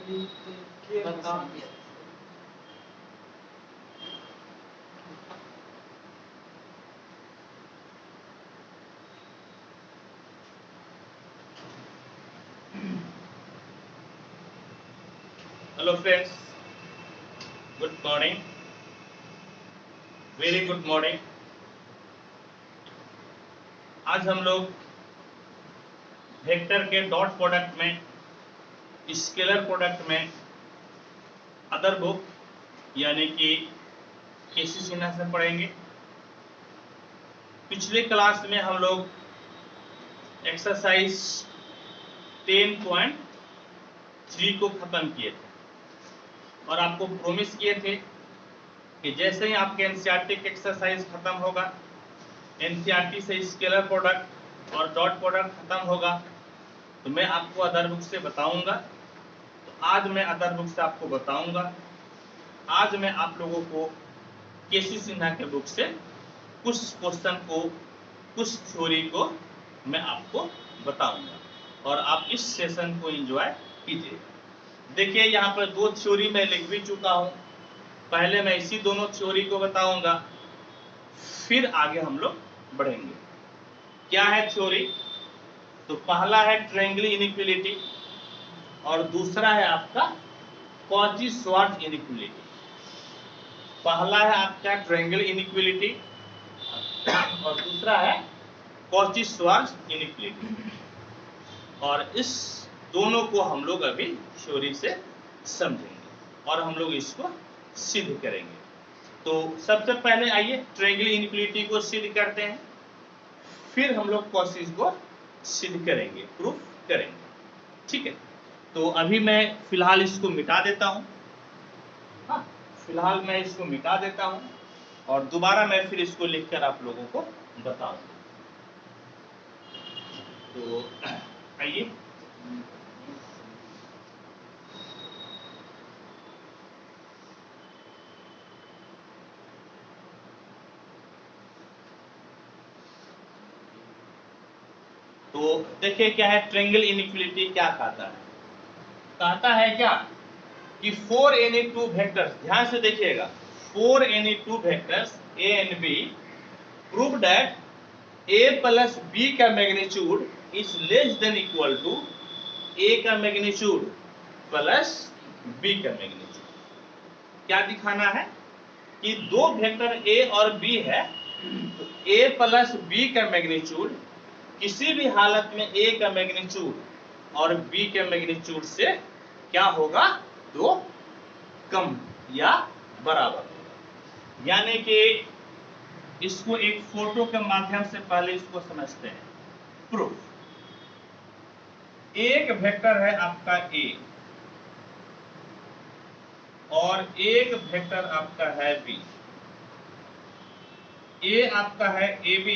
Hello friends, good morning, very good morning. आज हम लोग वेक्टर के डॉट प्रोडक्ट में, स्केलर प्रोडक्ट में अदर बुक यानी कि केसी सिन्हा से पढ़ेंगे। पिछले क्लास में हम लोग एक्सरसाइज 10.3 को खत्म किए थे और आपको प्रोमिस किए थे कि जैसे ही आपके एनसीईआरटी की एक्सरसाइज खत्म होगा, एनसीईआरटी से स्केलर प्रोडक्ट और डॉट प्रोडक्ट खत्म होगा, तो मैं आपको अदर बुक से बताऊंगा। तो आज मैं अदर बुक से आपको बताऊंगा। आज मैं आप लोगों को केसी सिन्हा के बुक से कुछ क्वेश्चन को, कुछ थ्योरी को मैं आपको बताऊंगा और आप इस सेशन को एंजॉय कीजिए। देखिए, यहाँ पर दो थ्योरी मैं लिख भी चुका हूँ। पहले मैं इसी दोनों थ्योरी को बताऊंगा, फिर आगे हम लोग बढ़ेंगे। क्या है थ्योरी? तो पहला है ट्रायंगल इनइक्वालिटी और दूसरा है आपका कॉची-श्वार्ट्ज इनइक्वालिटी। पहला है आपका ट्रायंगल इनइक्वालिटी और दूसरा है कॉची-श्वार्ट्ज इनइक्वालिटी, और इस दोनों को हम लोग अभी थ्योरी से समझेंगे और हम लोग इसको सिद्ध करेंगे। तो सबसे पहले आइए ट्रायंगल इनइक्वालिटी को सिद्ध करते हैं, फिर हम लोग कॉची को सिद्ध करेंगे, प्रूफ करेंगे। ठीक है, तो अभी मैं फिलहाल इसको मिटा देता हूं। हाँ, फिलहाल मैं इसको मिटा देता हूं और दोबारा मैं फिर इसको लिखकर आप लोगों को बताऊंगा। तो आइए, तो देखिए क्या है ट्रायंगल इनइक्वालिटी। क्या कहता है क्या कि 4 any 2 वेक्टर्स, ध्यान से देखिएगा, 4 any 2 vectors a and b prove that a plus b का magnitude is less than equal to a का मैग्नीट्यूड प्लस b का मैग्नीट्यूड। क्या दिखाना है कि दो वेक्टर a और b है, तो a प्लस b का मैग्नीट्यूड किसी भी हालत में a का मैग्नीट्यूड और b के मैग्नीट्यूड से क्या होगा? दो कम या बराबर होगा। यानी कि इसको एक फोटो के माध्यम से पहले इसको समझते हैं। प्रूफ, एक वेक्टर है आपका a और एक वेक्टर आपका है b। a आपका है ab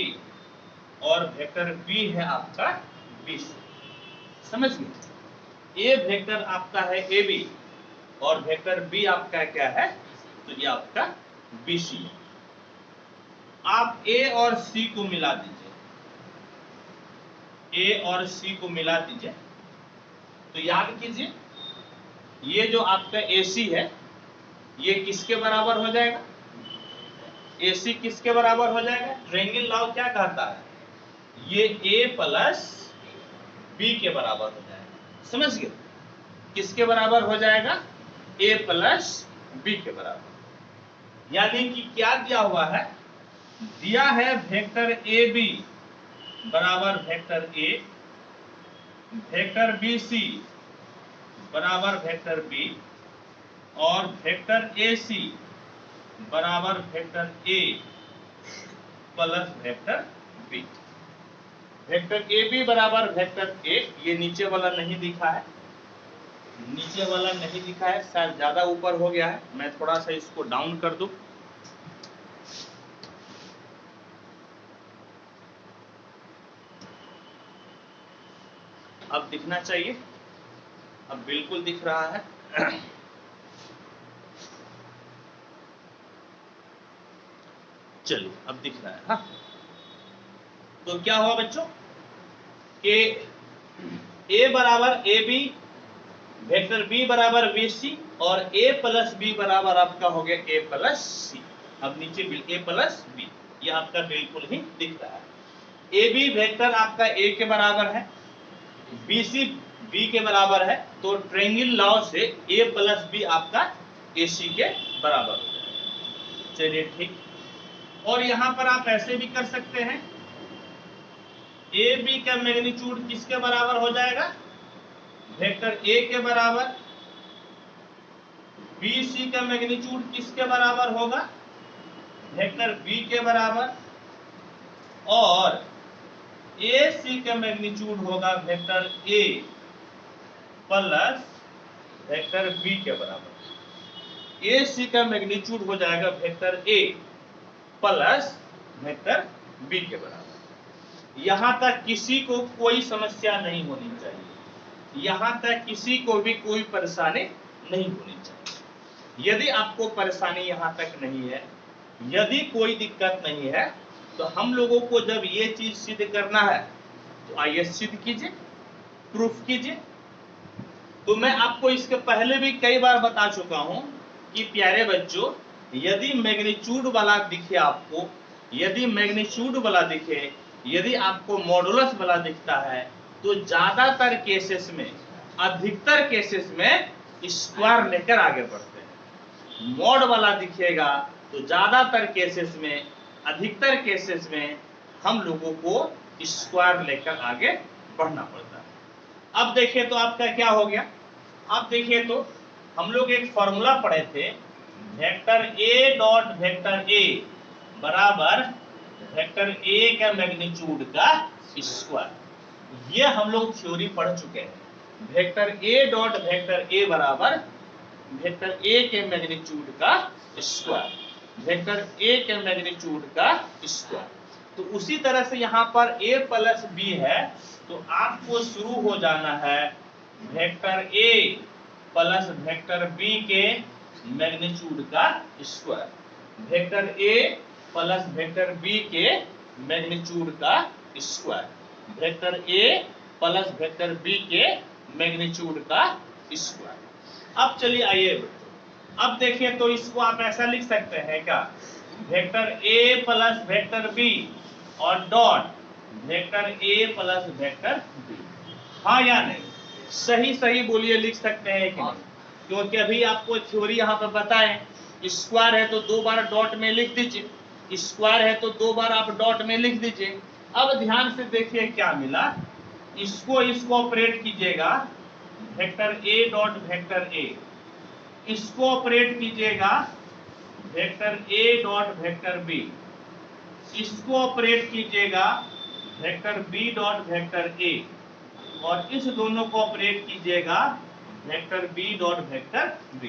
और वेक्टर b है आपका bc। समझ गए? a वेक्टर आपका है ab और वेक्टर b आपका क्या है? तो ये आपका bc है। आप a और c को मिला दीजिए, a और c को मिला दीजिए। तो याद कीजिए, ये जो आपका ac है ये किसके बराबर हो जाएगा? AC किसके बराबर हो जाएगा? ट्रायंगल लॉ क्या कहता है? ये a प्लस b के बराबर हो जाएगा। समझ गए? किसके बराबर हो जाएगा? a प्लस b के बराबर। यानी कि क्या दिया हुआ है? दिया है वेक्टर AB बराबर वेक्टर A, वेक्टर BC बराबर वेक्टर B और वेक्टर AC बराबर vector A plus vector B। Vector AB बराबर वेक्टर A, ये नीचे वाला नहीं दिखा है, नीचे वाला नहीं दिखा है, शायद ज्यादा ऊपर हो गया है। मैं थोड़ा सा इसको डाउन कर दूं। अब दिखना चाहिए, अब बिल्कुल दिख रहा है। चलिए, अब दिख रहा है। हाँ, तो क्या हुआ बच्चों कि a बराबर ab वेक्टर बी बराबर बी सी और ए प्लस बी बराबर आपका हो गया ए प्लस सी। अब नीचे ए प्लस बी, ये आपका बिल्कुल ही दिख रहा है। ए बी वेक्टर आपका ए के बराबर है, बी सी बी के बराबर है, तो ट्रायंगल लॉ से ए प्लस बी आपका ए सी के बराबर हो जाएगा। चलिए ठीक। और यहां पर आप ऐसे भी कर सकते हैं, ए बी का मैग्नीट्यूड किसके बराबर हो जाएगा, वेक्टर ए के बराबर, बी सी का मैग्नीट्यूड किसके बराबर होगा, वेक्टर बी के बराबर, और ए सी का मैग्नीट्यूड होगा vector A plus vector B के बराबर। ए सी का मैग्नीट्यूड हो जाएगा vector A plus vector B के बराबर। यहां तक किसी को कोई समस्या नहीं होनी चाहिए, यहां तक किसी को भी कोई परेशानी नहीं होनी चाहिए। यदि आपको परेशानी यहां तक नहीं है, यदि कोई दिक्कत नहीं है, तो हम लोगों को जब ये चीज सिद्ध करना है तो आइए सिद्ध कीजिए, प्रूफ कीजिए। तो मैं आपको इसके पहले भी कई बार बता चुका हूं कि प्यारे बच्चों, यदि मैग्नीट्यूड वाला दिखे आपको, यदि मैग्नीट्यूड वाला दिखे, यदि आपको मॉडुलस वाला दिखता है, तो ज्यादातर केसेस में, अधिकतर केसेस में स्क्वायर लेकर आगे बढ़ते हैं। मॉड वाला दिखेगा तो ज्यादातर केसेस में, अधिकतर केसेस में हम लोगों को स्क्वायर लेकर आगे बढ़ना पड़ता है। अब देखिए तो आपका क्या हो गया, अब देखिए तो हम लोग एक फॉर्मूला पढ़े थे, vector A dot vector A बराबर वेक्टर ए का मैग्नीट्यूड का स्क्वायर। ये हम लोग थ्योरी पढ़ चुके हैं। Vector A dot vector A बराबर वेक्टर ए के मैग्नीट्यूड का स्क्वायर, वेक्टर ए के मैग्नीट्यूड का स्क्वायर। तो उसी तरह से यहाँ पर a प्लस बी है, तो आपको शुरू हो जाना है vector a plus vector b के मैग्नीट्यूड का square, vector a plus vector b के मैग्नीट्यूड का square, vector a plus vector b के मैग्नीट्यूड का स्क्वायर। अब चलिए आइए, अब देखिए तो इसको आप ऐसा लिख सकते हैं क्या, vector a plus vector b और dot vector a plus vector b। हाँ या नहीं, सही सही बोलिए, लिख सकते हैं कि नहीं? क्योंकि अभी आपको थ्योरी यहाँ पर बताएं, स्क्वायर है तो 2 बार डॉट में लिख दीजिए, स्क्वायर है तो 2 बार आप डॉट में लिख दीजिए। अब ध्यान से देखिए क्या मिला, इसको ऑपरेट कीजिएगा vector a dot vector a, इसको ऑपरेट कीजिएगा vector a dot vector b, इसको ऑपरेट कीजिएगा vector b dot vector a, और इस दोनों को ऑपरेट कीजिएगा vector b dot vector b।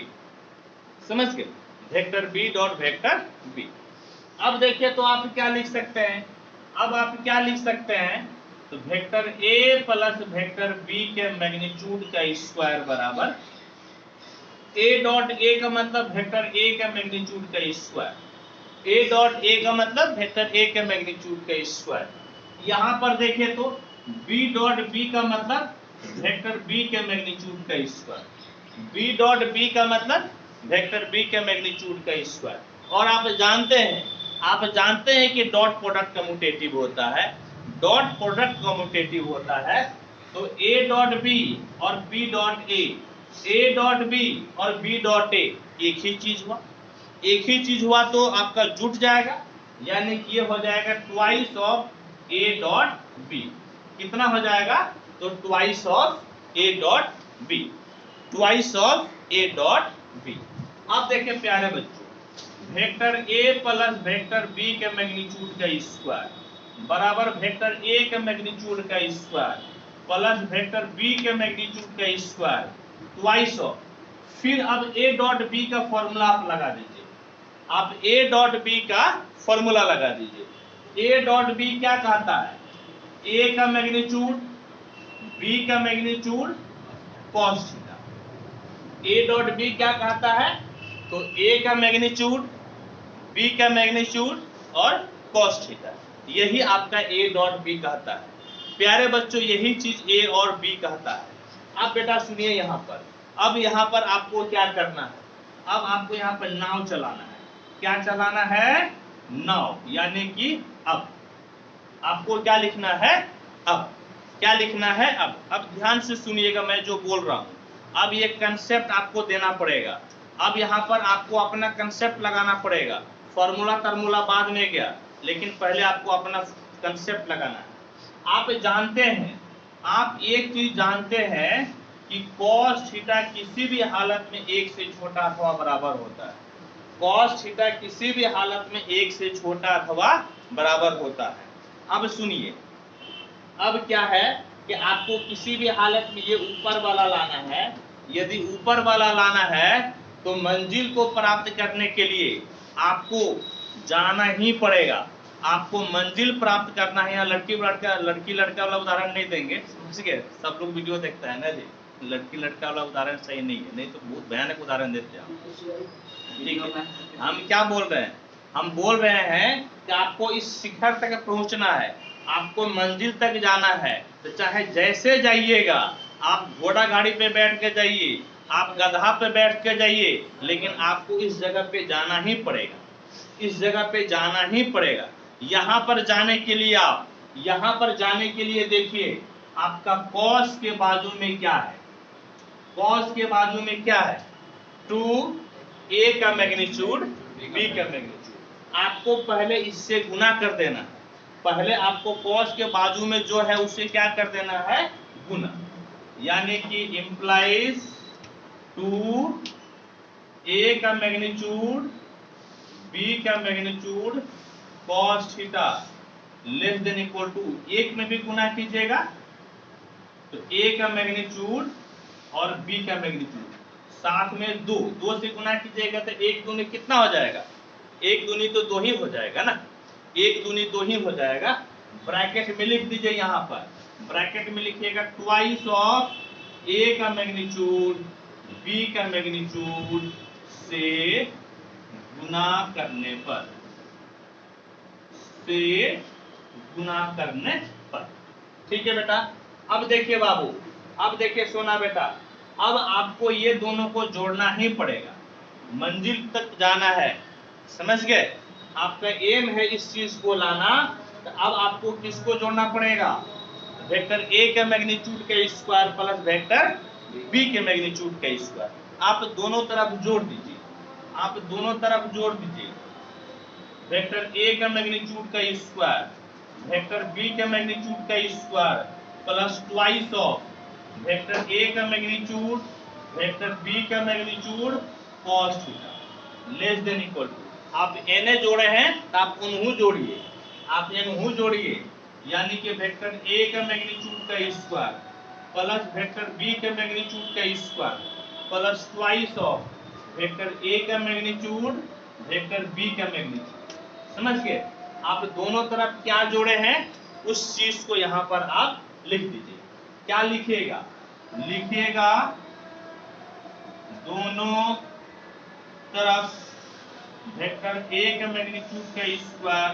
समझ गए, vector b dot vector b। अब देखिए तो आप क्या लिख सकते हैं, अब आप क्या लिख सकते हैं, तो vector a plus vector b के मैग्नीट्यूड का स्क्वायर बराबर a डॉट a का मतलब वेक्टर a का मैग्नीट्यूड का स्क्वायर, a डॉट a का मतलब वेक्टर a के मैग्नीट्यूड का स्क्वायर। यहाँ पर देखिए तो b डॉट b का मतलब वेक्टर b के मैग्नीट्यूड का स्क्वायर, b डॉट b का मतलब वेक्टर b के मैग्नीट्यूड का स्क्वायर। और आप जानते हैं कि डॉट प्रोडक्ट कम्यूटेटिव होता है, डॉट प्रोडक्ट कम्यूटेटिव होता है, तो a डॉट b और b dot a dot b और b डॉट a एक ही चीज हुआ, एक ही चीज हुआ तो आपका जुट जाएगा, यानी कि ये हो जाएगा twice of a dot b। कितना हो जाएगा, तो twice of a dot b, twice of a dot b। अब देखिए प्यारे बच्चों, vector a plus vector b के मैग्नीट्यूड का स्क्वायर बराबर वेक्टर a के मैग्नीट्यूड का स्क्वायर प्लस वेक्टर b के मैग्नीट्यूड का स्क्वायर ट्वाइस ऑफ, फिर अब a डॉट b का फॉर्मूला आप लगा दीजिए, आप a डॉट b का फॉर्मूला लगा दीजिए। a डॉट b क्या कहता है, a का मैग्नीट्यूड b का magnitude cos theta. a dot b क्या कहता है, तो a का मैग्नीट्यूड b का मैग्नीट्यूड और cos थीटा, यही आपका a डॉट b कहता है। प्यारे बच्चों, यही चीज a और b कहता है। अब बेटा सुनिए, यहाँ पर अब यहाँ पर आपको क्या करना है, अब आपको यहाँ पर नाव चलाना है। क्या चलाना है? नाव, यानी कि अब आपको क्या लिखना है? अब क्या लिखना है? अब ध्यान से सुनिएगा मैं जो बोल रहा हूं। अब ये कंसेप्ट आपको देना पड़ेगा। अब यहाँ पर आपको अपना कंसेप्ट लगाना पड़ेगा। फॉर्मूला तर्मूला बाद में गया, लेकिन पहले आपको अपना कंसेप्ट लगाना है। आप जानते हैं, आप एक चीज जानते हैं कि cos थीटा किसी भी हालत में 1 से छोटा अथवा बराबर होता है। cos थीटा किसी भी हालत में 1 से छोटा अथवा बराबर होता है। अब सुनिए, अब क्या है कि आपको किसी भी हालत में ये ऊपर वाला लाना है। यदि ऊपर वाला लाना है तो मंजिल को प्राप्त करने के लिए आपको जाना ही पड़ेगा। आपको मंजिल प्राप्त करना है। यहाँ लड़की लड़का वाला उदाहरण नहीं देंगे, समझ गए? सब लोग वीडियो देखता है ना जी, लड़की लड़का वाला उदाहरण सही नहीं है, नहीं तो बहुत भयानक उदाहरण देते हैं। ठीक है, हम क्या बोल रहे हैं? हम बोल रहे हैं कि आपको इस शिखर तक पहुंचना है, आपको मंजिल तक जाना है। तो चाहे जैसे जाइएगा, आप घोड़ा गाड़ी पे बैठ के जाइए, आप गधा पे बैठ के जाइए, लेकिन आपको इस जगह पे जाना ही पड़ेगा। इस जगह पे जाना ही पड़ेगा। यहाँ पर जाने के लिए आप यहाँ पर जाने के लिए देखिए, आपका cos के बाजू में क्या है? cos के बाजू में क्या है? 2a का मैग्नीट्यूड b का मैग्नीट्यूड। आपको पहले इससे गुना कर देना है। पहले आपको cos के बाजू में जो है उससे क्या कर देना है? गुना, यानी कि इंप्लाइज 2a का मैग्नीट्यूड b का magnitude cos theta less than equal to, एक में भी गुना कीजिएगा तो a का मैग्नीट्यूड और b का मैग्नीट्यूड साथ में दो से गुना कीजिएगा तो एक दूनी कितना हो जाएगा? एक दूनी तो 2 ही हो जाएगा ना, एक दूनी 2 ही हो जाएगा। ब्रैकेट में लिख दीजिए, यहाँ पर ब्रैकेट में लिखिएगा ट्वाइस ऑफ a का मैग्नीट्यूड b का मैग्नीट्यूड से गुना करने पर, से गुना करने पर। ठीक है बेटा? अब देखिए बाबू, अब देखिए सोना बेटा, अब आपको ये दोनों को जोड़ना ही पड़ेगा। मंजिल तक जाना है, समझ गए? आपका एम है इस चीज को लाना, तो अब आपको किसको जोड़ना पड़ेगा? वेक्टर a का मैग्नीट्यूड का स्क्वायर प्लस वेक्टर b के मैग्नीट्यूड का स्क्वायर। आप दोनों तरफ जोड़ दीजिए, आप दोनों तरफ जोड़ दीजिए। वेक्टर a का मैग्नीट्यूड का स्क्वायर, वेक्टर b का मैग्नीट्यूड का square plus twice of vector a का मैग्नीट्यूड, वेक्टर b का magnitude cos theta less than equal to. आप na जोड़े हैं तो आप उन्हों जोड़िए, आप इन्हों जोड़िए, यानी कि वेक्टर a का मैग्नीट्यूड का स्क्वायर प्लस वेक्टर b का मैग्नीट्यूड का square plus twice of vector a का मैग्नीट्यूड, वेक्टर b का मैग्नीट्यूड। समझ गए? आप दोनों तरफ क्या जोड़े हैं उस चीज को यहाँ पर आप लिख दीजिए। क्या लिखिएगा? लिखिएगा दोनों तरफ वेक्टर a का मैग्नीट्यूड का स्क्वायर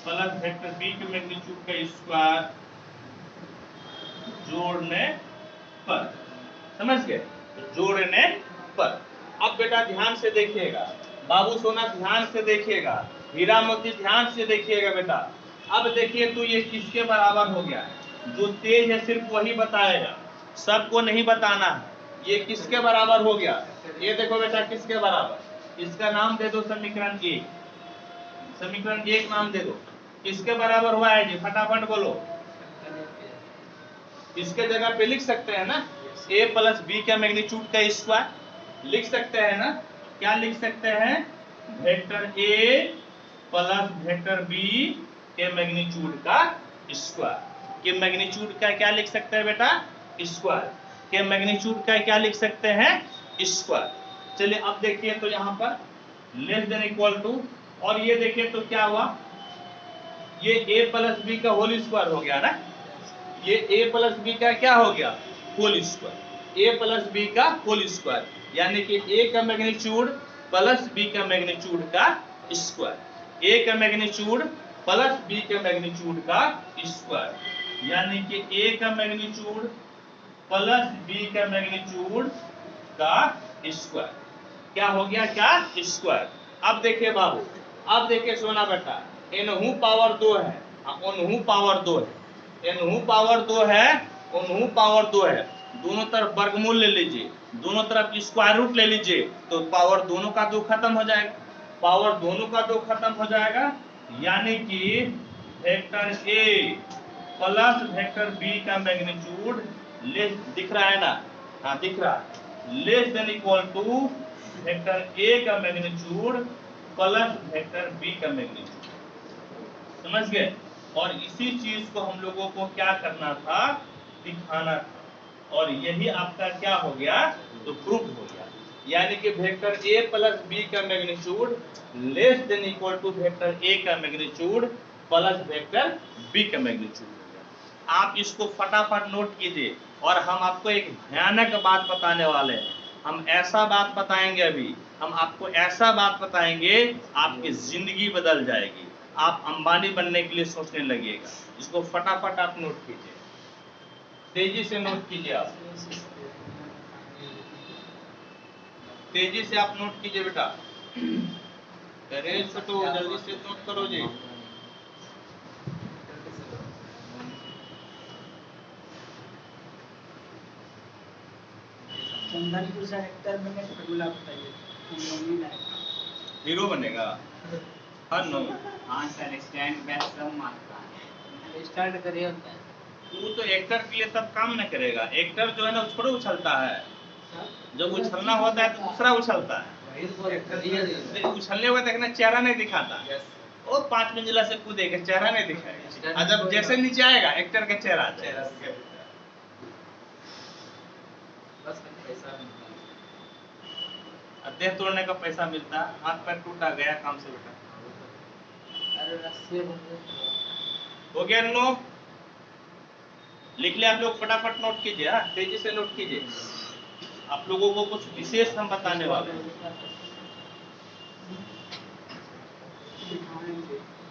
प्लस वेक्टर b के मैग्नीट्यूड का स्क्वायर जोड़ने पर। समझ गए? जोड़ने पर। अब बेटा ध्यान से देखिएगा, बाबू सोना ध्यान से देखिएगा, हीरा मोती ध्यान से देखिएगा बेटा। अब देखिए तो ये किसके बराबर हो गया? जो तेज है सिर्फ वही बताएगा, सबको नहीं बताना है। ये किसके बराबर हो गया? ये देखो बेटा किसके बराबर, इसका नाम दे दो समीकरण 1, समीकरण 1 नाम दे दो। किसके बराबर हुआ है जी? फटाफट बोलो। इसके जगह पे लिख सकते हैं ना, a प्लस b का मैग्नीट्यूड का स्क्वायर लिख सकते हैं ना। क्या लिख सकते हैं? Vector a plus vector b के मैग्नीट्यूड का स्क्वायर। के मैग्नीट्यूड का क्या लिख सकते हैं बेटा? स्क्वायर। के मैग्नीट्यूड का क्या लिख सकते हैं? स्क्वायर। चलिए अब देखिए तो यहाँ पर लेस देन इक्वल टू, और ये देखिए तो क्या हुआ? ये a प्लस b का होल स्क्वायर हो गया ना, ये a प्लस b का क्या हो गया? Whole square. a plus b का होल स्क्वायर, यानी कि a का मैग्नीट्यूड प्लस b का मैग्नीट्यूड का स्क्वायर, a का मैग्नीट्यूड प्लस b के मैग्नीट्यूड का स्क्वायर, यानी कि a का मैग्नीट्यूड प्लस b का मैग्नीट्यूड का स्क्वायर। क्या हो गया, क्या स्क्वायर। अब देखिए बाबू, अब देखिए सोना बेटा, एनहू पावर 2 है, उनहू पावर 2 है, एनहू पावर 2 है, उनहू पावर 2 है, दोनों तरफ वर्गमूल ले लीजिए, दोनों तरफ स्क्वायर रूट ले लीजिए, तो पावर दोनों का 2 खत्म हो जाएगा, पावर दोनों का 2 खत्म हो जाएगा, यानी कि vector A plus vector B का मैग्नीट्यूड लेस, दिख रहा है ना, हाँ दिख रहा है, less than equal to vector A का मैग्नीट्यूड प्लस वेक्टर बी का मैग्नीट्यूड। समझ गए। और इसी चीज को हम लोगों को क्या करना था, दिखाना था, और यही आपका क्या हो गया, तो प्रूफ हो गया। यानी कि वेक्टर ए प्लस बी का magnitude less than equal to vector A का मैग्नीट्यूड प्लस वेक्टर बी का मैग्नीट्यूड। आप इसको फटाफट नोट कीजिए। और हम आपको एक भयानक बात बताने वाले हैं, हम ऐसा बात बताएंगे, अभी हम आपको ऐसा बात बताएंगे, आपकी जिंदगी बदल जाएगी, आप अंबानी बनने के लिए सोचने लगिएगा। इसको फटाफट आप नोट कीजिए, तेजी से नोट कीजिए, आप तेजी से आप नोट कीजिए बेटा, तो जल्दी से नोट करो जी। चंदनपुर से हेक्टर बने फॉर्मूला बताइए। हीरो बनेगा हर नो। हाँ सर, स्टैंड बैक सब मारता है, स्टार्ट करिए होता है। तू तो एक्टर के लिए तब काम न करेगा, एक्टर जो है ना थोड़ा उछलता है, जब उछलना होता है तो दूसरा उछलता है, उछलने हुए देखना चेहरा नहीं दिखाता, वो 5 मंजिला से कूदेगा चेहरा नहीं दिखाएगा, और जब जैसे नीचे आएगा एक्टर का चेहरा आ जाएगा। देह तोड़ने का पैसा मिलता है, हाथ पैर टूटा गया काम से बेटा। हो गया नो, लिख लिया आप लोग, फटाफट नोट कीजिए, तेजी से नोट कीजिए। आप लोगों को कुछ विशेष हम बताने वाले हैं,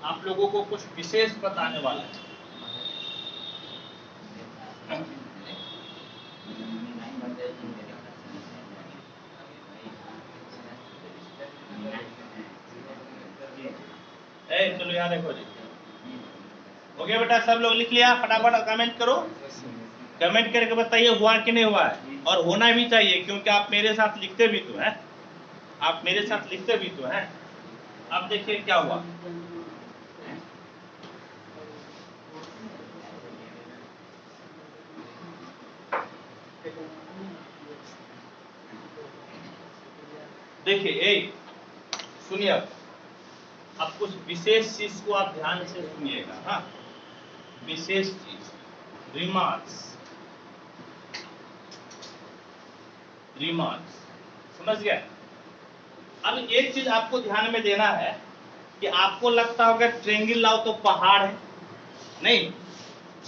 आप लोगों को कुछ विशेष बताने वाले हैं। चलो यहाँ देखो जी, हो गया बेटा, सब लोग लिख लिया, फटाफट कमेंट करो, कमेंट करके बताइए हुआ कि नहीं हुआ है, और होना भी चाहिए, क्योंकि आप मेरे साथ लिखते भी तो हैं, आप मेरे साथ लिखते भी तो हैं। अब देखिए क्या हुआ, देखिए सुनिए, अब कुछ विशेष चीज को आप ध्यान से सुनिएगा। हाँ, विशेष चीज, रिमार्क्स, रिमार्क्स, समझ गए। अब एक चीज आपको ध्यान में देना है कि आपको लगता होगा ट्रेंगल लाओ तो पहाड़ है, नहीं,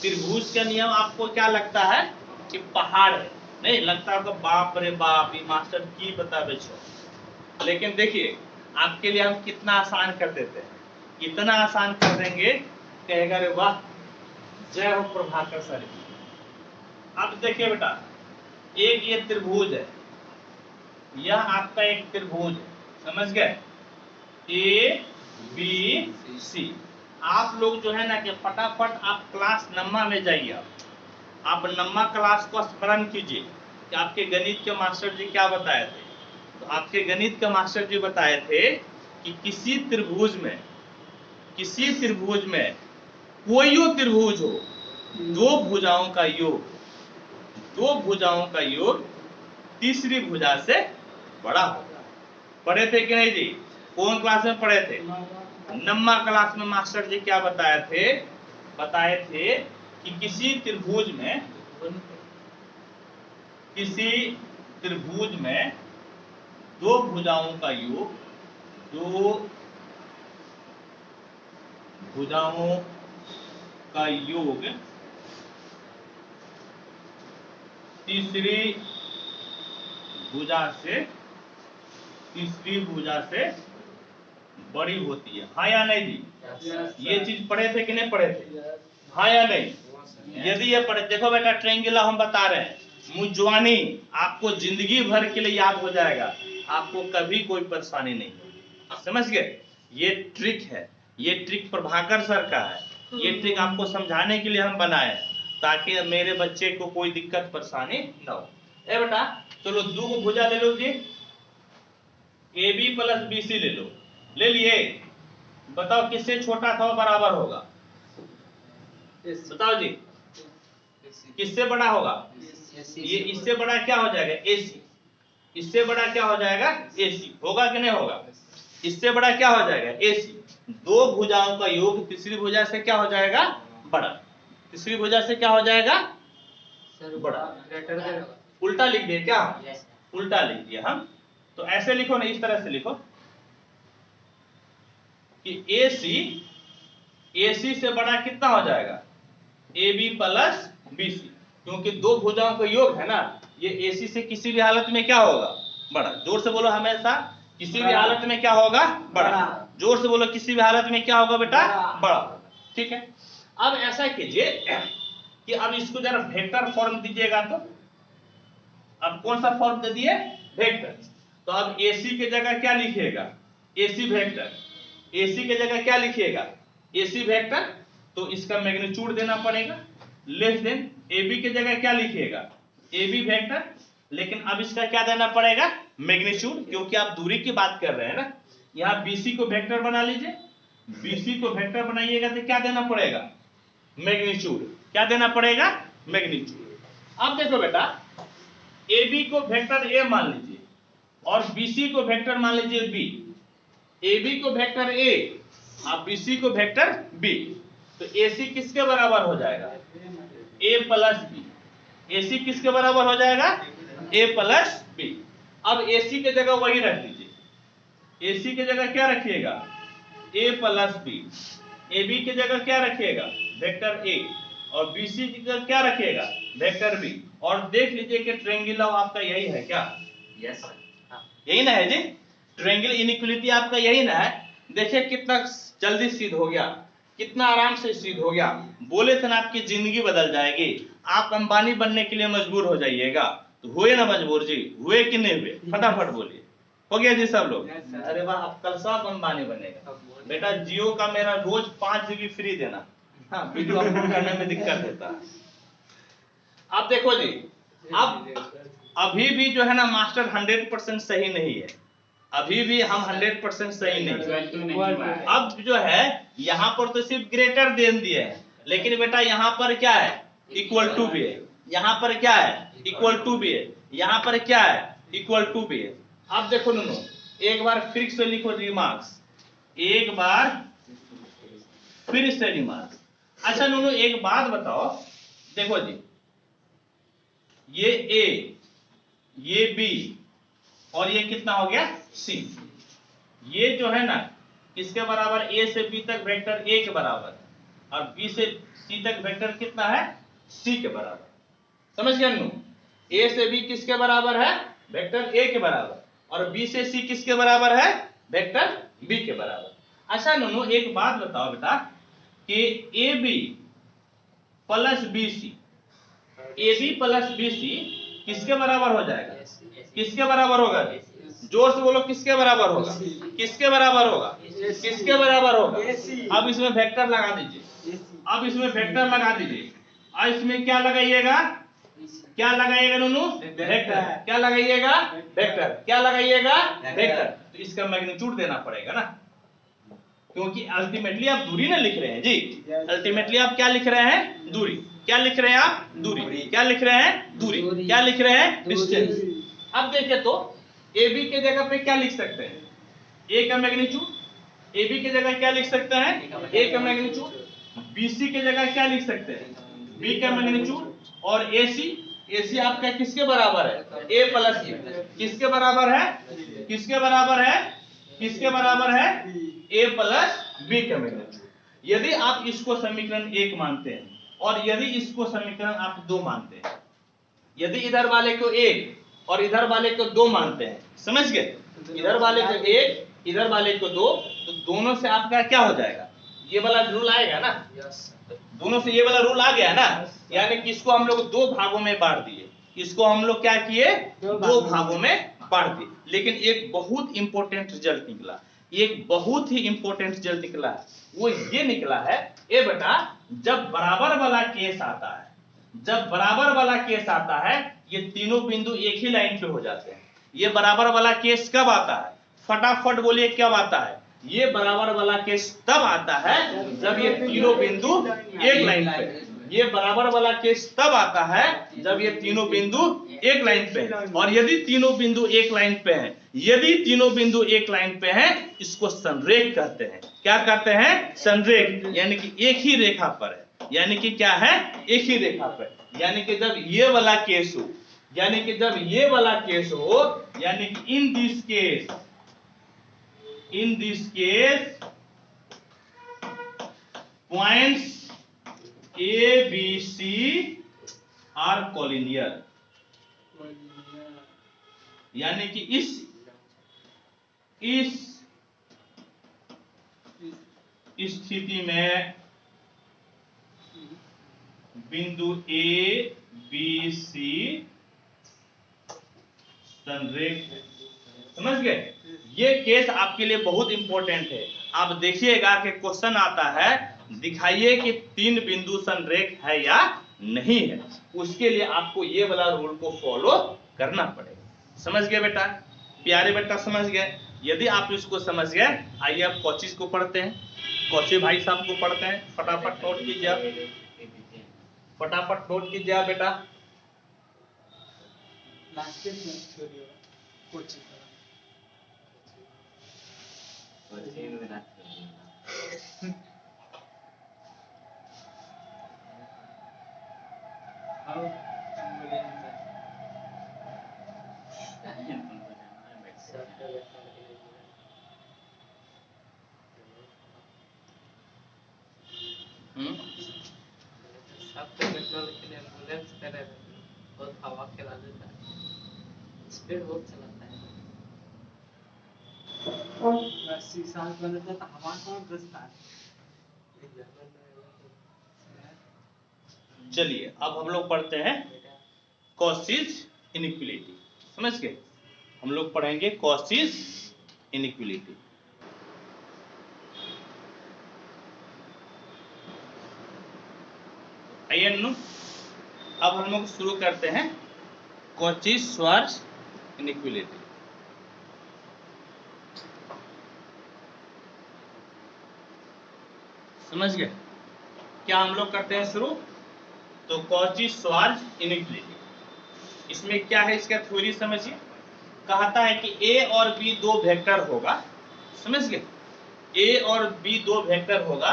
त्रिभुज का नियम आपको क्या लगता है कि पहाड़ है, नहीं लगता होगा, बाप रे बाप ये मास्टर की बतावे छो। लेकिन देखिए आपके लिए हम कितना आसान कर देते हैं, इतना आसान कर देंगे, कहेगा रे वाह, जय हो प्रभाकर सर। अब देखिए बेटा, एक ये त्रिभुज है, यह आपका एक त्रिभुज है, समझ गए, ए बी सी। आप लोग जो है ना कि फटाफट आप क्लास नम्मा में जाइए, आप नम्मा क्लास को स्मरण कीजिए कि आपके गणित के मास्टर जी क्या बताए थे। तो आपके गणित के मास्टर जी बताए थे कि किसी त्रिभुज में कोई त्रिभुज हो, दो भुजाओं का योग तीसरी भुजा से बड़ा होगा। पढ़े थे कि नहीं जी, कौन क्लास में पढ़े थे, नम्मा क्लास में मास्टर जी क्या बताए थे कि किसी त्रिभुज में दो भुजाओं का योग तीसरी भुजा से बड़ी होती है। हाँ या नहीं जी, ये चीज पढ़े थे कि नहीं पढ़े थे, हाँ या नहीं। यदि ये पढ़े, देखो बेटा ट्रायंगल हम बता रहे हैं, मुजवानी आपको जिंदगी भर के लिए याद हो जाएगा, आपको कभी कोई परेशानी नहीं होगी। समझ गए? ये ट्रिक है, ये ट्रिक प्रभाकर सर का है, ये ट्रिक आपको समझाने के लिए हम बनाए हैं ताकि मेरे बच्चे को कोई दिक्कत परेशानी ना हो। ए बेटा चलो दो को भुजा ले लो जी, A B plus B C ले लो, ले लिए। बताओ किससे छोटा था वो बराबर होगा? बताओ जी, किससे बड़ा होगा? ये इससे बड़ा क्या हो जाएगा? AC। इससे बड़ा क्या हो जाएगा? AC। होगा कि नहीं होगा? इससे बड़ा क्या हो जाएगा? AC। दो भुजाओं का योग तीसरी भुजा से क्या हो जाएगा? बड़ा। तीसरी भुजा से क्या हो जाएगा? बड़ा। उल्टा लिख दिए क्या? उल्टा लिख दिया हम। तो ऐसे लिखो ना, इस तरह से लिखो कि AC से बड़ा कितना हो जाएगा? AB plus BC। क्योंकि दो भुजाओं का योग है ना, ये AC से किसी भी हालत में क्या होगा? बड़ा। जोर से बोलो, हमेशा किसी भी हालत में क्या होगा? बड़ा। जोर से बोलो, किसी भी हालत में क्या होगा बेटा? बड़ा। ठीक है, अब ऐसा कीजिए कि अब इसको जरा वेक्टर फॉर्म दीजिएगा। तो अब कौन सा फॉर्म दे दिए? वेक्टर। तो अब AC के जगह क्या लिखिएगा? AC vector. AC के जगह क्या लिखिएगा? AC vector. तो इसका मैग्नीट्यूड देना पड़ेगा, लेस देन। AB के जगह क्या लिखिएगा? AB vector. लेकिन अब इसका क्या देना पड़ेगा? मैग्नीट्यूड, क्योंकि आप दूरी की बात कर रहे हैं ना। यहाँ BC को वेक्टर बना लीजिए, BC को वेक्टर बनाइएगा तो क्या देना पड़ेगा? मैग्नीट्यूड। क्या देना पड़ेगा? मैग्नीट्यूड। अब देखो बेटा, AB को वेक्टर A मान लीजिए और BC को वेक्टर मान लीजिए B। AB को वेक्टर A और BC को वेक्टर B। तो AC किसके बराबर हो जाएगा? A plus B। AC किसके बराबर हो जाएगा? A plus B। अब AC के जगह वही रख दीजिए। AC के जगह क्या रखिएगा? A plus B। AB के जगह क्या रखिएगा? Vector A। और BC की जगह क्या रखिएगा? Vector B। और देख लीजिए कि ट्रायंगल आपका यही है क्या? यस यही ना है जी? ट्रायंगल इनइक्वालिटी आपका यही ना है? देखिए कितना जल्दी सिद्ध हो गया, कितना आराम से सिद्ध हो गया। बोले थे ना आपकी जिंदगी बदल जाएगी, आप अंबानी बनने के लिए मजबूर हो जाइएगा। तो हुए ना मजबूर जी? हुए कि नहीं हुए? फटाफट बोलिए। हो गया जी सब लोग? अरे वाह, आप कल सब अंबानी बनेगा। बेटा जियो का मेरा रोज 5 GB फ्री देना। हाँ, वीडियो अपलोड करने में दिक्कत होता है। अब देखो जी, अब अभी भी जो है ना मास्टर 100% सही नहीं है, अभी भी हम 100% सही नहीं है। अब जो है यहाँ पर तो सिर्फ ग्रेटर देन दिए हैं, लेकिन बेटा यहाँ पर क्या है? इक्वल टू भी है। यहाँ पर क्या है? इक्वल टू भी है। यहाँ पर क्या है? इक्वल टू भी है। अब देखो नुनू, एक बार फिर से लिखो रिमार्क्स, एक बार फिर से रिमार्क्स। अच्छा नुनू एक बात बताओ, देखो जी, ये A, ये B और ये कितना हो गया? C। ये जो है ना किसके बराबर? A से B तक वेक्टर A के बराबर, और B से C तक वेक्टर कितना है? C के बराबर। समझ गए नु? A से B किसके बराबर है? वेक्टर A के बराबर। और B से C किसके बराबर है? वेक्टर B के बराबर। अच्छा नुनू एक बात बताओ बेटा कि AB plus BC, AB plus BC किसके बराबर हो जाएगा? किसके बराबर होगा? जोर से बोलो, किसके बराबर होगा? किसके बराबर होगा? किसके बराबर होगा? अब इसमें वेक्टर लगा दीजिए, अब इसमें वेक्टर लगा दीजिए। अब इसमें क्या लगाइएगा? क्या लगाइएगा नुनू? वेक्टर। क्या लगाइएगा? वेक्टर। क्या लगाइएगा? वेक्टर। तो इसका मैग्नीट्यूड देना पड़ेगा ना, क्योंकि अल्टीमेटली आप दूरी ना लिख रहे हैं जी। अल्टीमेटली आप क्या लिख रहे हैं? दूरी। क्या लिख रहे हैं आप? दूरी। क्या लिख रहे हैं? दूरी। क्या लिख रहे हैं? डिस्टेंस। अब देखिए तो AB के जगह पे क्या लिख सकते हैं? A का मैग्नीट्यूड। AB के जगह क्या लिख सकते हैं? A का मैग्नीट्यूड। BC के जगह क्या लिख सकते हैं? B का मैग्नीट्यूड। और AC आपका किसके बराबर है? A plus C। किसके बराबर है? किसके बराबर है? किसके बराबर है? A प्लस B का मैग्नीट्यूड। यदि आप इसको समीकरण 1 मानते हैं और यदि इसको समीकरण आप 2 मानते हैं, यदि इधर वाले को 1 और इधर वाले को 2 मानते हैं, समझ गए? इधर वाले को 1, इधर वाले को 2, तो दोनों से आपका क्या हो जाएगा? ये वाला रूल आएगा ना? दोनों से ये वाला रूल आ गया ना? यानी कि इसको हम लोग 2 भागों में बांट दिए, इसको हम लोग क्या किए, दो भागों में बांट दिए। लेकिन एक बहुत इंपॉर्टेंट रिजल्ट निकला, एक बहुत ही इंपॉर्टेंट रिजल्ट निकला, वो ये निकला है, ए बेटा जब बराबर वाला केस आता है, जब बराबर वाला केस आता है, ये तीनों बिंदु एक ही लाइन पे हो जाते हैं। ये बराबर वाला केस कब आता है, फटाफट बोलिए कब आता है, ये बराबर वाला केस तब आता है जब ये तीनों बिंदु एक लाइन पे। ये बराबर वाला केस तब आता है जब ये तीनों बिंदु एक लाइन पे है। और यदि तीनों बिंदु एक लाइन पे हैं, यदि तीनों बिंदु एक लाइन पे हैं, इसको संरेख कहते हैं। क्या कहते हैं, संरेख, यानी कि एक ही रेखा पर है, यानी कि क्या है, एक ही रेखा पर। यानी कि जब ये वाला केस हो, यानी कि जब ये वाला केस हो, यानी कि in this case points A, B, C are collinear, यानी कि इस स्थिति में बिंदु A, B, C संरेख है। समझ गए, ये केस आपके लिए बहुत इंपॉर्टेंट है। आप देखिएगा कि क्वेश्चन आता है, दिखाइए कि तीन बिंदु संरेख है या नहीं है, उसके लिए आपको ये वाला रूल को फॉलो करना पड़ेगा। समझ गए बेटा, प्यारे बेटा समझ गए। यदि आप इसको समझ गए, आइए आप कोचिज को पढ़ते हैं, कोची भाई साहब को पढ़ते हैं। फटाफट नोट कीजिए आप, फटाफट नोट कीजिए आप बेटा। सब तो पेट्रोल के लिए एम्बुलेंस करे, बहुत हवा खिला देता है, स्पीड बहुत चलाता है। शीशा बंद तो हवा कौन घुसता है। चलिए अब हम लोग पढ़ते हैं कॉशीज इनइक्वालिटी। समझ गए, हम लोग पढ़ेंगे कॉशीज इनइक्वालिटी। आइए नु, अब हम लोग शुरू करते हैं कॉची-श्वार्ट्ज इनइक्वालिटी। समझ गए, क्या हम लोग करते हैं शुरू, तो कॉची-श्वार्ट्ज इनइक्वालिटी, इसमें क्या है, इसका थ्योरी समझिए। कहता है कि ए और बी दो वेक्टर होगा। समझ गए, ए और बी दो वेक्टर होगा,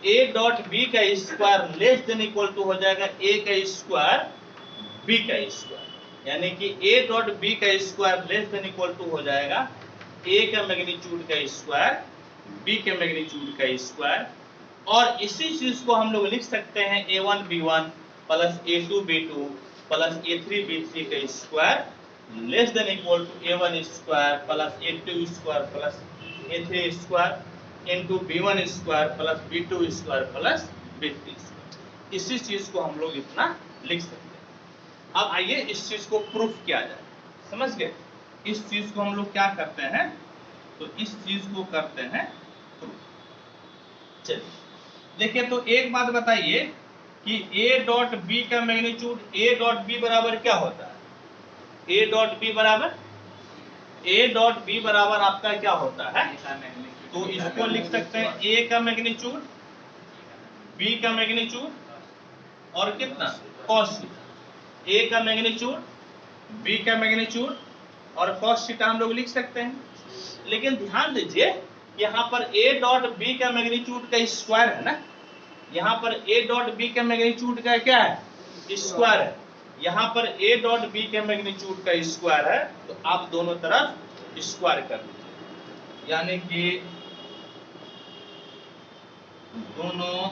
a डॉट बी का square less than equal to हो जाएगा a का स्क्वायर b का स्क्वायर, यानी कि a डॉट बी का square less than equal to हो जाएगा a का मैग्नीट्यूड का स्क्वायर b के मैग्नीट्यूड का स्क्वायर। और इसी चीज को हम लोग लिख सकते हैं a1 b1 plus a2 b2 plus a3 b3 का square less than equal to a1 square plus a2 square plus a3 square into b1 square plus b2 square plus b3 square. इसी चीज को हम लोग इतना लिख सकते हैं। अब आइए इस चीज को प्रूफ किया जाए। समझ गए, इस चीज को हम लोग क्या करते हैं, तो इस चीज को करते हैं प्रूफ। चलिए देखिए, तो एक बात बताइए कि a डॉट b का मैग्नीट्यूड a डॉट b बराबर क्या होता है, a डॉट b बराबर आपका क्या होता है, तो इसको लिख सकते हैं a का मैग्नीट्यूड b का मैग्नीट्यूड और कितना cos थीटा, a का मैग्नीट्यूड b का मैग्नीट्यूड और cos थीटा हम लोग लिख सकते हैं। लेकिन ध्यान दीजिए यहाँ पर a डॉट b का मैग्नीट्यूड का स्क्वायर है ना, यहाँ पर a डॉट b का मैग्नीट्यूड का क्या है, स्क्वायर है, यहाँ पर a डॉट b के मैग्नीट्यूड का स्क्वायर है, तो आप दोनों तरफ स्क्वायर कर दीजिए, यानी कि दोनों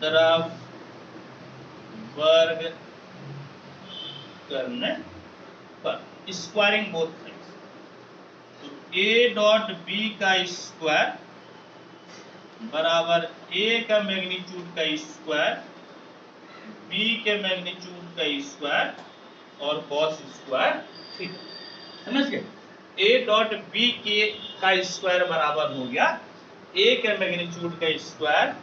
तरफ वर्ग करने पर स्क्वायरिंग बोथ साइड्स, तो a डॉट b का स्क्वायर बराबर a का मैग्नीट्यूड का स्क्वायर b के मैग्नीट्यूड का स्क्वायर और कॉस स्क्वायर थीटा। समझ गए? ए डॉट बी के का स्क्वायर बराबर हो गया ए के मैग्नीट्यूड का स्क्वायर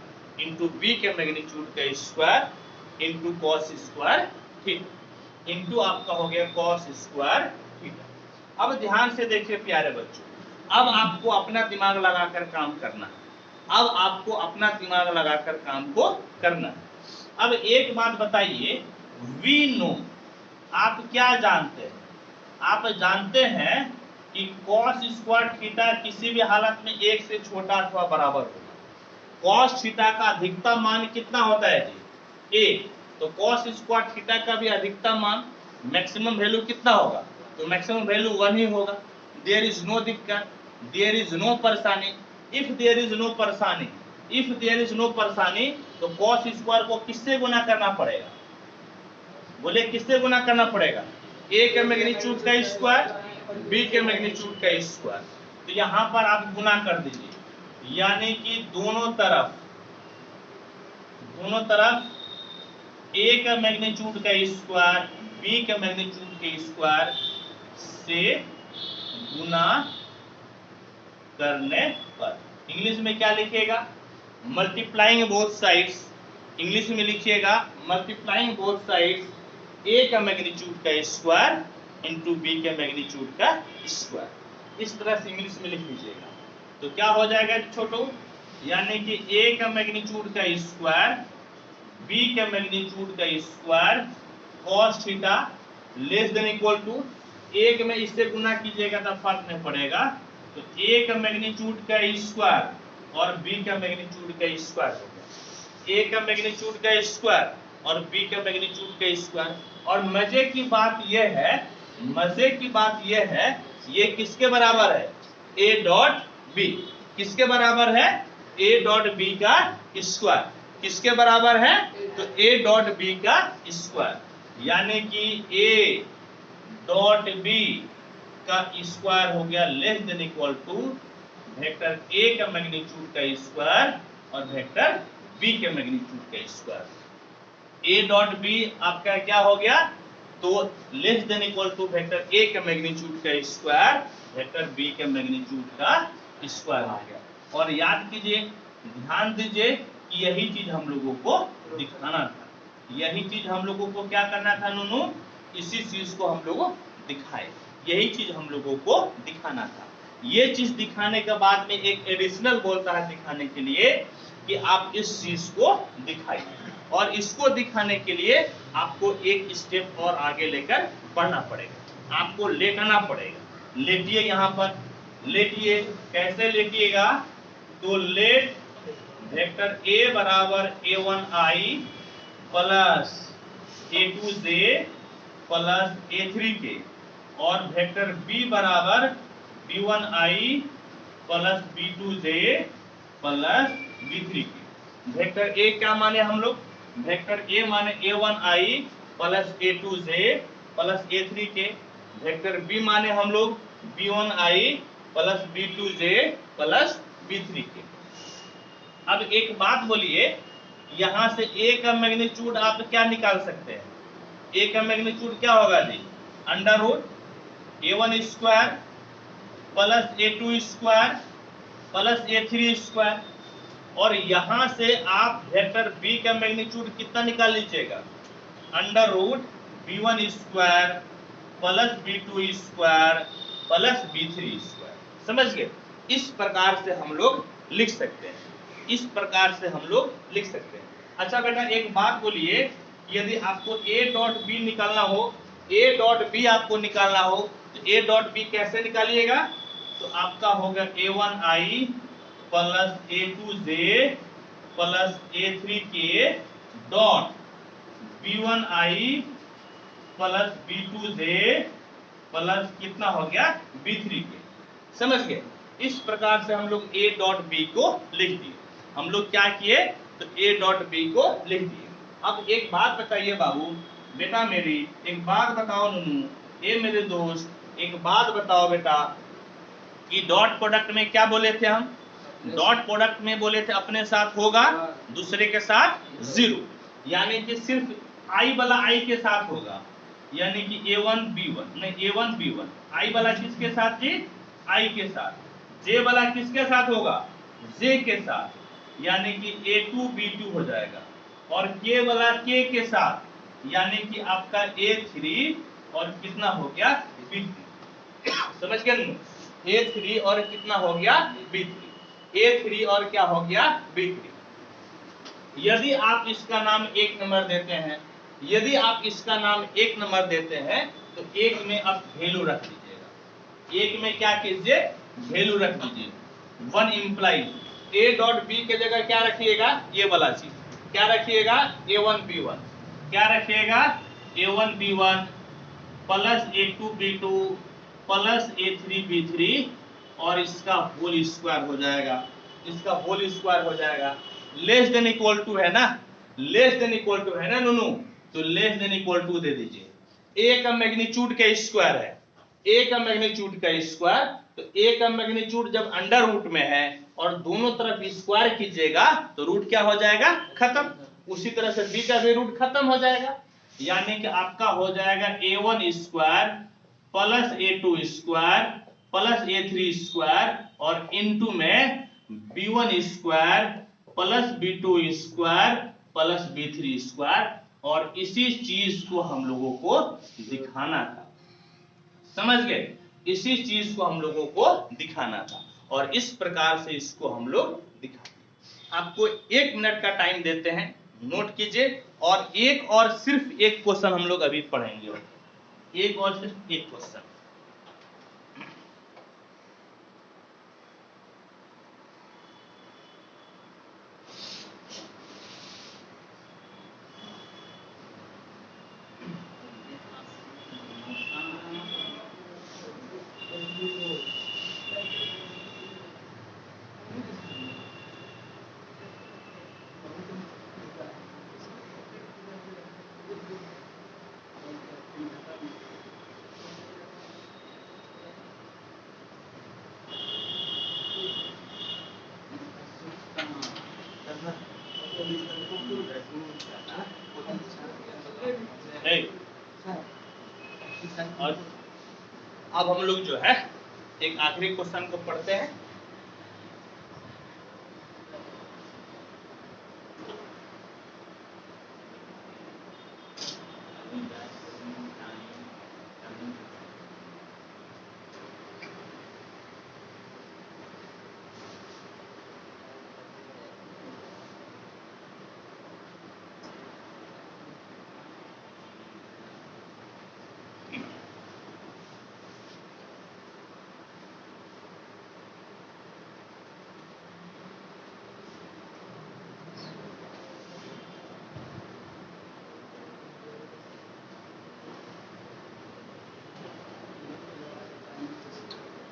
इंटू बी के मैग्नीट्यूड का square into cos square theta into आपका हो गया कॉस स्क्वायर थीटा। अब ध्यान से देखिए प्यारे बच्चों, अब आपको अपना दिमाग लगाकर काम करना है। अब आपको अपना दिमाग लगाकर काम को करना है। अब एक बात बताइए, वी नो, आप क्या जानते हैं? आप जानते हैं कि कॉस स्क्वायर थीटा किसी भी हालत में एक से छोटा अथवा बराबर होगा। कॉस थीटा का अधिकतम मान कितना होता है जी? एक। तो कॉस स्क्वायर थीटा का भी अधिकतम मान मैक्सिमम वैल्यू कितना होगा? तो मैक्सिमम वैल्यू 1 ही होगा। देयर इज नो दिक्कत, देयर इज नो परेशानी। इफ देयर इज नो परेशानी, इफ देयर इज नो परेशानी, तो कॉस स्क्वायर को किससे गुना करना पड़ेगा? बोले किससे गुना करना पड़ेगा? ए के मैग्नीट्यूड का स्क्वायर, बी के मैग्नीट्यूड का स्क्वायर। तो यहां पर आप गुना कर दीजिए, यानी कि दोनों तरफ ए का मैग्नीट्यूड का स्क्वायर बी के मैग्नीट्यूड के स्क्वायर से गुना करने पर इंग्लिश में क्या लिखिएगा? Multiplying both sides. इंग्लिश में लिखिएगा मल्टीप्लाइंग बोथ साइड्स ए का मैग्नीट्यूड का स्क्वायर इंटू बी के मैग्नीट्यूड का स्क्वायर। इस तरह से इंग्लिश में लिख लीजिएगा। तो क्या हो जाएगा छोटो? यानी कि ए का मैग्नीट्यूड का स्क्वायर बी के मैग्नीट्यूड का square cos theta less than equal to, एक में इससे गुना कीजिएगा तो फर्क नहीं पड़ेगा। तो ए का मैग्नीट्यूड का स्क्वायर और बी का मैग्नीट्यूड का स्क्वायर हो गया। ए का मैग्नीट्यूड का स्क्वायर और बी का मैग्नीट्यूड का स्क्वायर। और मजे की बात यह है, ये किसके बराबर है? A dot B. किसके बराबर है? ए डॉट बी का स्क्वायर। किसके बराबर है? तो ए डॉट बी का स्क्वायर, यानी कि ए डॉट बी का स्क्वायर हो गया less than equal to vector A का मैग्नीट्यूड का स्क्वायर और वेक्टर बी के मैग्नीट्यूड का स्क्वायर। ए डॉट बी आपका क्या हो गया? तो less than equal to vector A के मैग्नीट्यूड का स्क्वायर वेक्टर बी के मैग्नीट्यूड का स्क्वायर हो गया। और याद कीजिए, ध्यान दीजिए कि यही चीज हम लोगों को दिखाना था। यही चीज हम लोगों को क्या करना था नूनू? इसी चीज को हम लोग दिखाए। यही चीज हम लोगों को दिखाना था। ये चीज दिखाने के बाद में एक एडिशनल बोलता है दिखाने के लिए कि आप इस चीज को दिखाइए। और इसको दिखाने के लिए आपको एक स्टेप और आगे लेकर बढ़ना पड़ेगा, आपको लेटना पड़ेगा। लेटिए, यहाँ पर लेटिए। कैसे लेटिएगा? तो लेट वेक्टर ए बराबर a1i plus a2j plus a3k और वेक्टर बी बराबर b1i plus b2j plus b3k। Vector A क्या माने हम लोग? वेक्टर ए माने a1i plus a2j plus a3k। Vector B माने हम लोग b1i plus b2j plus b3k। अब एक बात बोलिए, यहां से ए का मैग्नीट्यूड आप क्या निकाल सकते हैं? ए का मैग्नीट्यूड क्या होगा जी? Under root a1 square plus a2 square plus a3 square. और यहां से आप वेक्टर बी का मैग्नीट्यूड कितना निकाल लीजिएगा? Under root b1 square plus b2 square plus b3 square. समझ गए? इस प्रकार से हम लोग लिख सकते हैं, इस प्रकार से हम लोग लिख सकते हैं। अच्छा बेटा एक बात बोलिए, यदि आपको a डॉट बी निकालना हो, a डॉट बी आपको निकालना हो तो a डॉट बी कैसे निकालिएगा? तो आपका होगा a1i plus a2j plus a3k dot b1i plus b2j plus कितना हो गया? b3k। समझ गए? इस प्रकार से हम लोग a डॉट बी को लिख दिए। हम लोग क्या किए? तो a डॉट बी को लिख दिए। अब एक बात बताइए बाबू, बेटा मेरी एक बात बताओ नूनू, ये मेरे दोस्त एक बात बताओ बेटा कि डॉट प्रोडक्ट में क्या बोले थे हम? डॉट प्रोडक्ट में बोले थे अपने साथ होगा, दूसरे के साथ जीरो। यानी कि सिर्फ आई वाला आई के साथ होगा, यानी कि A1 B1 नहीं A1 B1, आई वाला किसके साथ जी, आई के साथ। जे वाला किसके साथ होगा, जे के साथ, यानी कि A2 B2 हो जाएगा। और के वाला के साथ, यानी कि आपका A3 और कितना हो गया B3। समझ गए, A3 और कितना हो गया B3, A3 और क्या हो गया B3। यदि आप इसका नाम 1 नंबर देते हैं, यदि आप इसका नाम 1 नंबर देते हैं तो 1 में आप वैल्यू रख दीजिएगा, 1 में क्या कीजिए वैल्यू रख दीजिए। 1 इम्प्लाइज A डॉट B के जगह क्या रखिएगा, ये वाला चीज क्या रखिएगा, A1 B1, क्या रखिएगा A1 B1 plus A2 B2 plus A3 B3 और इसका होल स्क्वायर हो जाएगा, इसका होल स्क्वायर हो जाएगा। लेस देन इक्वल टू है ना, लेस देन इक्वल टू है ना नूनू, तो लेस देन इक्वल टू दे दीजिए। ए का मैग्नीट्यूड का स्क्वायर है, ए का मैग्नीट्यूड का स्क्वायर, तो ए का मैग्नीट्यूड जब अंडर रूट में है और दोनों तरफ स्क्वायर कीजिएगा तो रूट क्या हो जाएगा, खत्म। उसी तरह से बी का भी रूट खत्म हो जाएगा, यानी कि आपका हो जाएगा A1 square plus A2 square plus A3 square और इनटू में B1 square plus B2 square plus B3 square. और इसी चीज को हम लोगों को दिखाना था, समझ गए, इसी चीज को हम लोगों को दिखाना था और इस प्रकार से इसको हम लोग दिखाते। आपको 1 मिनट का टाइम देते हैं, नोट कीजिए। और एक और सिर्फ एक क्वेश्चन हम लोग अभी पढ़ेंगे, एक और सिर्फ एक क्वेश्चन। और अब हम लोग जो है एक आखिरी क्वेश्चन को पढ़ते हैं।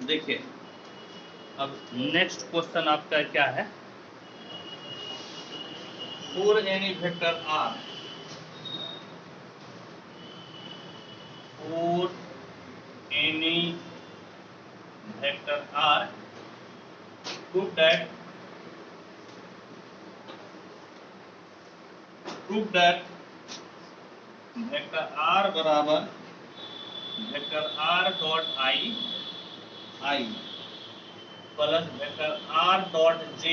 देखिए अब नेक्स्ट क्वेश्चन आपका क्या है, for any vector r, for any vector r, prove that vector r बराबर vector r dot i plus vector r dot j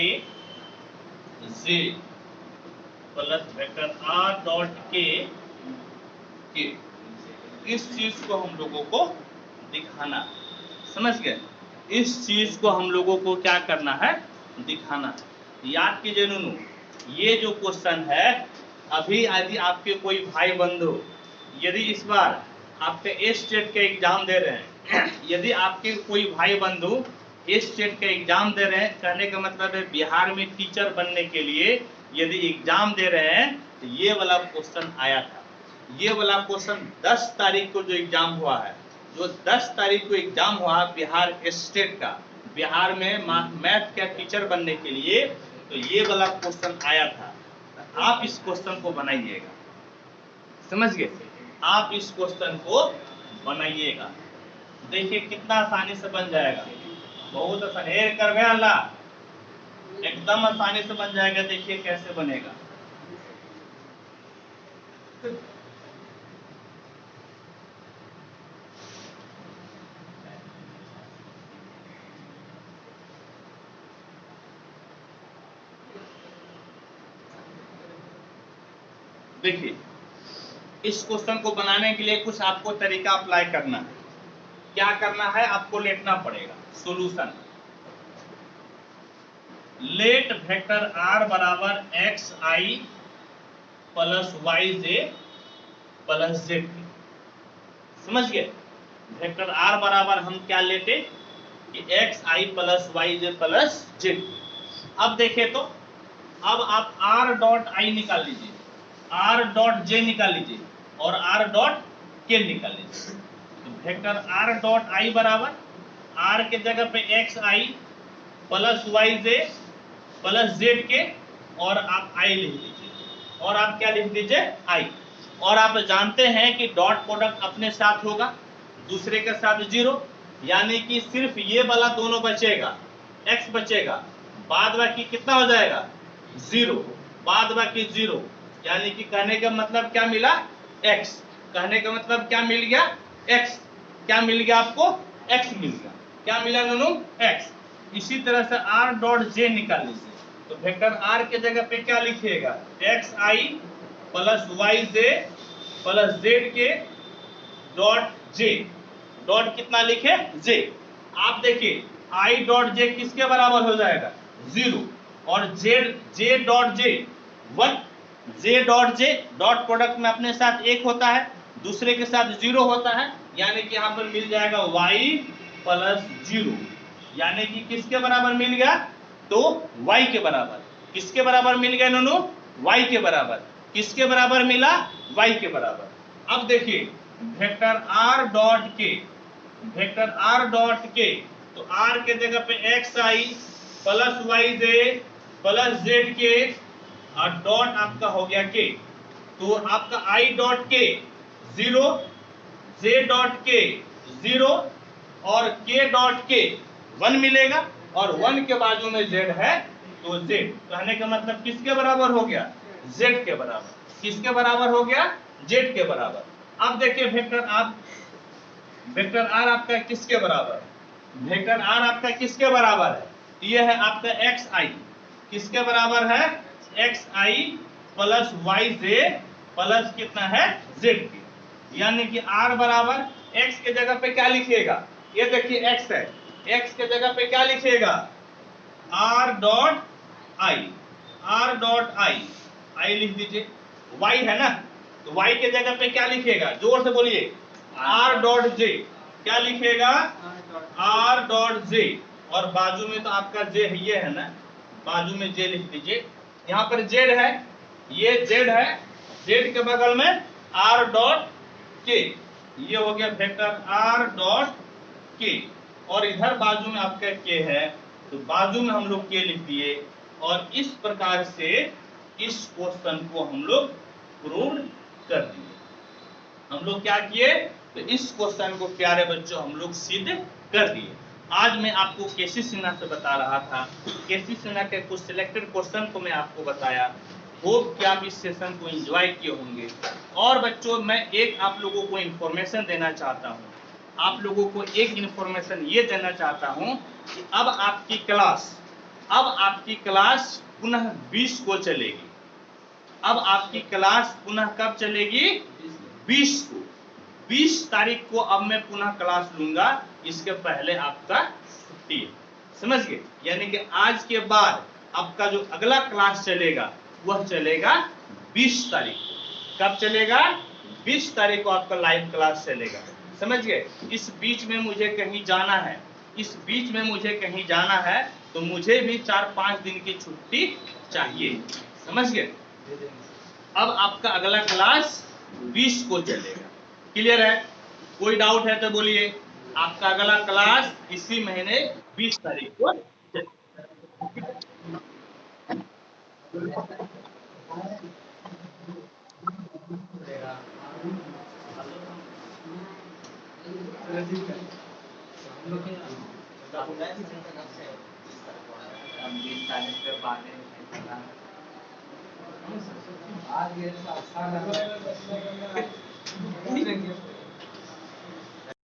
plus vector r dot k इस चीज को हम लोगों को दिखाना, समझ गए, इस चीज को हम लोगों को क्या करना है, दिखाना। याद कीजिए नूनू, ये जो क्वेश्चन है, अभी यदि आपके कोई भाई बंधु यदि इस बार आपके स्टेट के एग्जाम दे रहे हैं, यदि आपके कोई भाई बंधु स्टेट के एग्जाम दे रहे हैं, कहने का मतलब है बिहार में टीचर बनने के लिए यदि एग्जाम दे रहे हैं, तो ये वाला क्वेश्चन आया था। ये वाला क्वेश्चन 10 तारीख को जो एग्जाम हुआ है, जो 10 तारीख को एग्जाम हुआ बिहार स्टेट का, बिहार में मैथ का टीचर बनने के लिए, तो ये वाला क्वेश्चन आया था। आप इस क्वेश्चन को बनाइएगा, समझ गए, आप इस क्वेश्चन को बनाइएगा, देखिए कितना आसानी से बन जाएगा, बहुत आसानी कर गया अल्लाह, एकदम आसानी से बन जाएगा। देखिए कैसे बनेगा। देखिए, इस क्वेश्चन को बनाने के लिए कुछ आपको तरीका अप्लाई करना है। क्या करना है, आपको लेटना पड़ेगा। सॉल्यूशन, लेट वेक्टर r बराबर एक्स आई प्लस वाई जे प्लस जेड। समझ गए? वेक्टर r बराबर हम क्या लेते कि एक्स आई प्लस वाई जे प्लस जेड। अब देखें तो अब आप r डॉट आई निकाल लीजिए, r डॉट जे निकाल लीजिए और r डॉट के निकाल लीजिए। तो वेक्टर r डॉट आई बराबर r के जगह पे एक्स आई प्लस वाई जे प्लस जेड के और आप आई लिख लीजिए और आप क्या लिख दीजिए आई। और आप जानते हैं कि डॉट प्रोडक्ट अपने साथ होगा, दूसरे के साथ जीरो, यानी कि सिर्फ ये वाला दोनों बचेगा, x बचेगा, बाद बाकी कितना हो जाएगा जीरो, बाद बाकी जीरो, यानी कि कहने का मतलब क्या मिला x। कहने का मतलब क्या मिल गया x। क्या मिल गया आपको x मिल गया। क्या मिला दोनों x। इसी तरह से r डॉट जे निकाल लीजिए। तो वेक्टर r के जगह पे क्या लिखिएगा एक्स आई प्लस वाई जे प्लस जेड के डॉट जे। डॉट कितना लिखे जे। आप देखिए आई डॉट जे किसके बराबर हो जाएगा जीरो और J dot J one. J dot J dot product में अपने साथ एक होता है, दूसरे के साथ जीरो होता है, यानी कि यहाँ पर मिल जाएगा y प्लस जीरो, यानी कि किसके बराबर मिल गया तो y के बराबर। किसके बराबर मिल गया नोनो y के बराबर। किसके बराबर मिला y के बराबर। अब देखिए वेक्टर r डॉट के, वेक्टर r डॉट के, तो r के जगह पे एक्स आई प्लस वाई जे प्लस जेड के और डॉट आपका हो गया के। तो आपका i डॉट के जीरो, जे डॉट के जीरो और k डॉट के वन मिलेगा और वन के बाजू में z है तो z। कहने का मतलब किसके बराबर हो गया z के बराबर। किसके बराबर हो गया z के बराबर। अब देखिए वेक्टर r आपका किसके बराबर, वेक्टर r आपका किसके बराबर है, ये है आपका एक्स आई। किसके बराबर है एक्स आई प्लस वाई जे प्लस कितना है जेड के, यानी कि r बराबर x के जगह पे क्या लिखिएगा, ये देखिए x है, x के जगह पे क्या लिखिएगा r dot I, r dot I लिख दीजिए। y है ना, तो y के जगह पे क्या लिखिएगा, जोर से बोलिए r डॉट जे। क्या लिखिएगा r डॉट जे और बाजू में तो आपका j है, ये है ना, बाजू में j लिख दीजिए। यहाँ पर z है, ये z है, z के बगल में r डॉट के, ये हो गया वेक्टर r डॉट के और इधर बाजू में आपका k है, तो बाजू में हम लोग k लिख दिए। और इस प्रकार से इस क्वेश्चन को हम लोग प्रूव कर दिए। हम लोग क्या किए, तो इस क्वेश्चन को प्यारे बच्चों हम लोग सिद्ध कर दिए। आज मैं आपको केसी सिन्हा से बता रहा था, केसी सिन्हा के कुछ सिलेक्टेड क्वेश्चन को मैं आपको बताया। होप कि आप इस सेशन को एंजॉय किए होंगे। और बच्चों मैं एक आप लोगों को इन्फॉर्मेशन देना चाहता हूँ, आप लोगों को एक इन्फॉर्मेशन ये देना चाहता हूँ कि अब आपकी क्लास पुनः 20 को चलेगी। अब आपकी क्लास पुनः कब चलेगी 20 को, 20 तारीख को अब मैं पुनः क्लास लूंगा, इसके पहले आपका छुट्टी है, समझ गए। यानी कि आज के बाद आपका जो अगला क्लास चलेगा वह चलेगा 20 तारीख को। कब चलेगा 20 तारीख को आपका लाइव क्लास चलेगा, समझ गए। इस बीच में मुझे कहीं जाना है, इस बीच में मुझे कहीं जाना है, तो मुझे भी 4-5 दिन की छुट्टी चाहिए, समझ गए। अब आपका अगला क्लास 20 को चलेगा, क्लियर है। कोई डाउट है तो बोलिए। आपका अगला क्लास इसी महीने 20 तारीख को आज ये